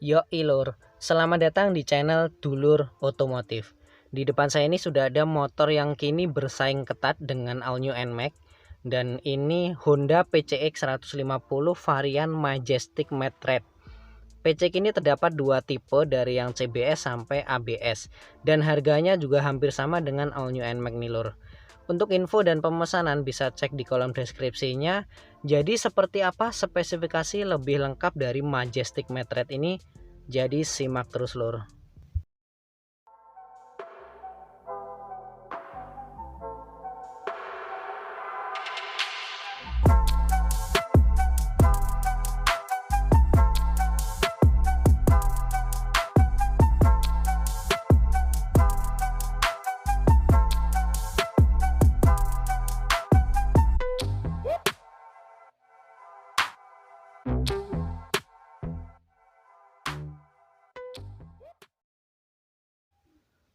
Yoi lur, selamat datang di channel Dulur Otomotif. Di depan saya ini sudah ada motor yang kini bersaing ketat dengan all new NMAX. Dan ini Honda PCX 150 varian Majestic Matte Red. PCX ini terdapat dua tipe dari yang CBS sampai ABS. Dan harganya juga hampir sama dengan all new NMAX nih lur. Untuk info dan pemesanan bisa cek di kolom deskripsinya. Jadi seperti apa spesifikasi lebih lengkap dari Majestic Matte Red ini? Jadi simak terus lur.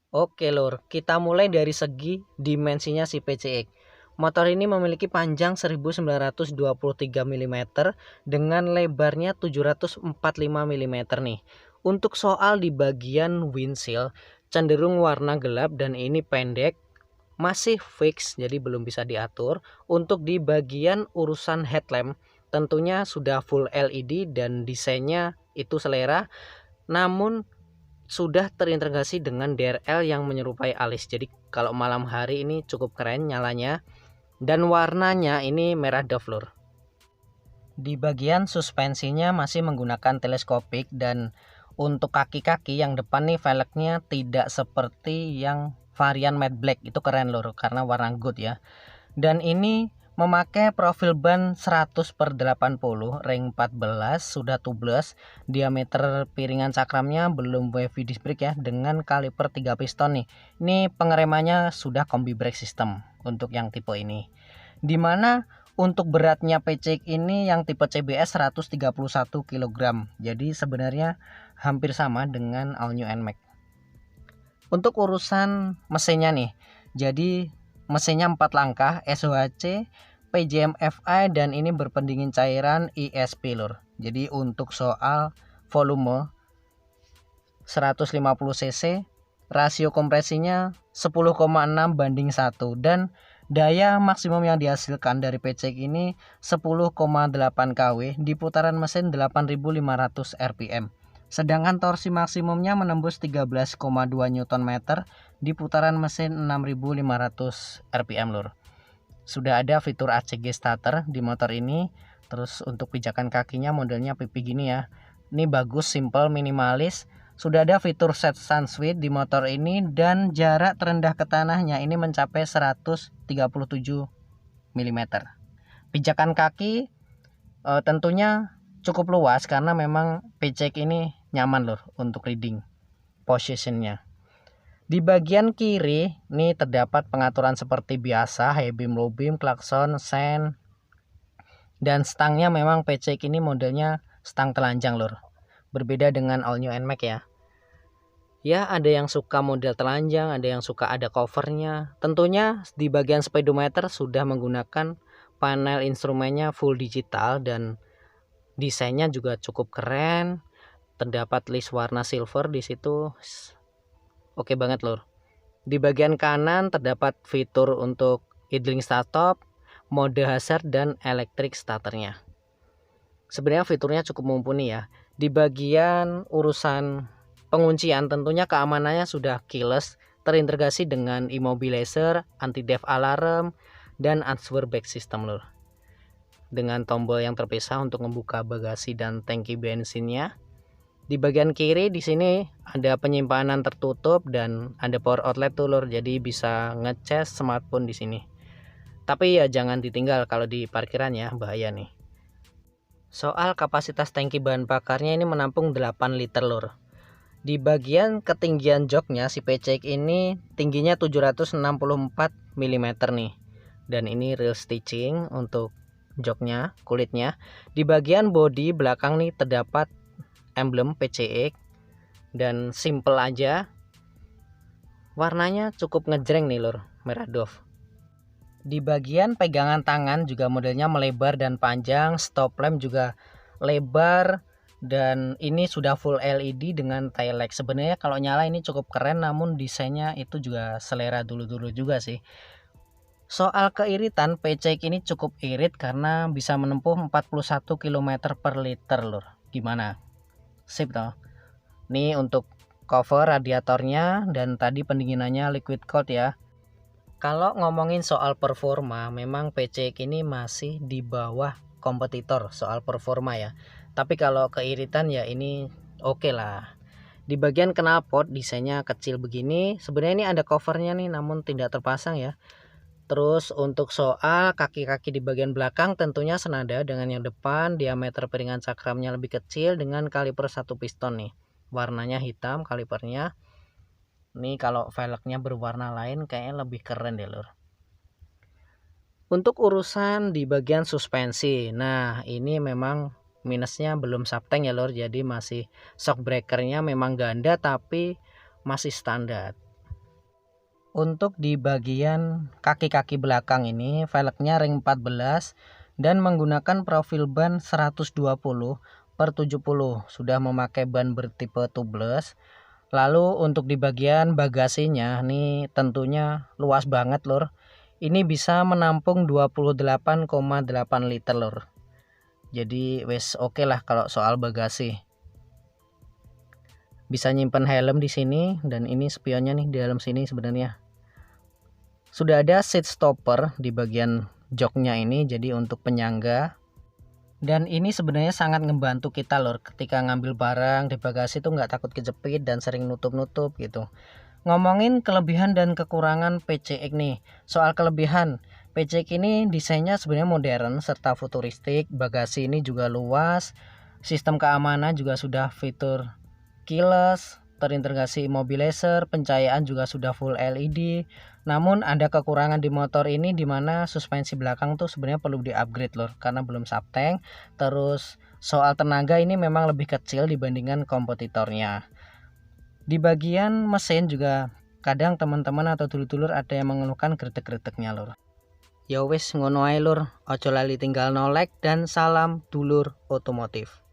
Oke lur, kita mulai dari segi dimensinya si PCX. Motor ini memiliki panjang 1923 mm dengan lebarnya 745 mm nih. Untuk soal di bagian windshield cenderung warna gelap dan ini pendek, masih fix jadi belum bisa diatur. Untuk di bagian urusan headlamp tentunya sudah full LED dan desainnya itu selera, namun sudah terintegrasi dengan DRL yang menyerupai alis. Jadi kalau malam hari ini cukup keren nyalanya. Dan warnanya ini merah Dove lur. Di bagian suspensinya masih menggunakan teleskopik. Dan untuk kaki-kaki yang depan nih velgnya tidak seperti yang varian matte black. Itu keren lur karena warna gold ya. Dan ini memakai profil ban 100/80 ring 14 sudah tubeless. Diameter piringan cakramnya belum wavy disc brake ya, dengan kaliper 3 piston nih. Ini pengeremannya sudah kombi brake system untuk yang tipe ini. Dimana untuk beratnya PCX ini yang tipe CBS 131 kg. Jadi sebenarnya hampir sama dengan all new NMAX. Untuk urusan mesinnya nih, jadi mesinnya 4 langkah SOHC, PJM FI, dan ini berpendingin cairan ESP lur. Jadi untuk soal volume 150 cc, rasio kompresinya 10,6/1 dan daya maksimum yang dihasilkan dari PCX ini 10,8 kW di putaran mesin 8.500 rpm. Sedangkan torsi maksimumnya menembus 13,2 Nm di putaran mesin 6.500 rpm lur. Sudah ada fitur ACG starter di motor ini. Terus untuk pijakan kakinya modelnya pipi gini ya. Ini bagus, simple, minimalis. Sudah ada fitur set sun switch di motor ini dan jarak terendah ke tanahnya ini mencapai 137 mm. Pijakan kaki tentunya cukup luas karena memang PCX ini nyaman loh untuk reading positionnya. Di bagian kiri nih terdapat pengaturan seperti biasa, high beam, low beam, klakson, sen, dan stangnya memang PCX ini modelnya stang telanjang lur. Berbeda dengan all new NMAX ya. Ya ada yang suka model telanjang, ada yang suka ada covernya. Tentunya di bagian speedometer sudah menggunakan panel instrumennya full digital dan desainnya juga cukup keren. Terdapat list warna silver di situ. Oke banget lur. Di bagian kanan terdapat fitur untuk idling start stop, mode hazard, dan electric starternya. Sebenarnya fiturnya cukup mumpuni ya. Di bagian urusan penguncian tentunya keamanannya sudah keyless, terintegrasi dengan immobilizer, anti theft alarm, dan answer back system lur. Dengan tombol yang terpisah untuk membuka bagasi dan tangki bensinnya. Di bagian kiri di sini ada penyimpanan tertutup dan ada power outlet tuh lur, jadi bisa ngecas smartphone di sini. Tapi ya jangan ditinggal kalau di parkiran ya, bahaya nih. Soal kapasitas tangki bahan bakarnya ini menampung 8 liter lur. Di bagian ketinggian joknya si PCX ini tingginya 764 mm nih. Dan ini real stitching untuk joknya, kulitnya. Di bagian bodi belakang nih terdapat emblem PCX dan simple aja. Warnanya cukup ngejreng nih lur, merah Dove. Di bagian pegangan tangan juga modelnya melebar dan panjang, stop lamp juga lebar Dan ini sudah full LED dengan tail light. Sebenarnya kalau nyala ini cukup keren, namun desainnya itu juga selera dulu-dulu juga sih. Soal keiritan, PCX ini cukup irit karena bisa menempuh 41 km per liter lur. Gimana? Sip toh. Nih untuk cover radiatornya dan tadi pendinginannya liquid cold ya. Kalau ngomongin soal performa, memang PCX ini masih di bawah kompetitor soal performa ya. Tapi kalau keiritan ya ini oke lah. Di bagian knalpot desainnya kecil begini. Sebenarnya ini ada covernya nih, namun tidak terpasang ya. Terus untuk soal kaki-kaki di bagian belakang tentunya senada dengan yang depan. Diameter piringan cakramnya lebih kecil dengan kaliper 1 piston nih. Warnanya hitam kalipernya. Nih kalau velgnya berwarna lain kayaknya lebih keren deh lur. Untuk urusan di bagian suspensi, nah ini memang minusnya belum subtank ya lur. Jadi masih shock breakernya memang ganda tapi masih standar. Untuk di bagian kaki-kaki belakang ini velgnya ring 14 dan menggunakan profil ban 120/70, sudah memakai ban bertipe tubeless. Lalu untuk di bagian bagasinya nih tentunya luas banget lur. Ini bisa menampung 28,8 liter lur. Jadi wes oke lah kalau soal bagasi. Bisa nyimpen helm di sini dan ini spionnya nih di dalam sini sebenarnya. Sudah ada seat stopper di bagian joknya ini jadi untuk penyangga. Dan ini sebenarnya sangat ngebantu kita lor ketika ngambil barang di bagasi tuh nggak takut kejepit dan sering nutup-nutup gitu. Ngomongin kelebihan dan kekurangan PCX nih. Soal kelebihan, PCX ini desainnya sebenarnya modern serta futuristik. Bagasi ini juga luas. Sistem keamanan juga sudah fitur keyless, terintegrasi immobilizer, pencahayaan juga sudah full LED. Namun ada kekurangan di motor ini di mana suspensi belakang tuh sebenarnya perlu di-upgrade lor karena belum subtank. Terus soal tenaga ini memang lebih kecil dibandingkan kompetitornya. Di bagian mesin juga kadang teman-teman atau dulur-dulur ada yang mengeluhkan gretek-greteknya lor. Ya wis ngono ae lur, ojo lali tinggal no like dan salam dulur otomotif.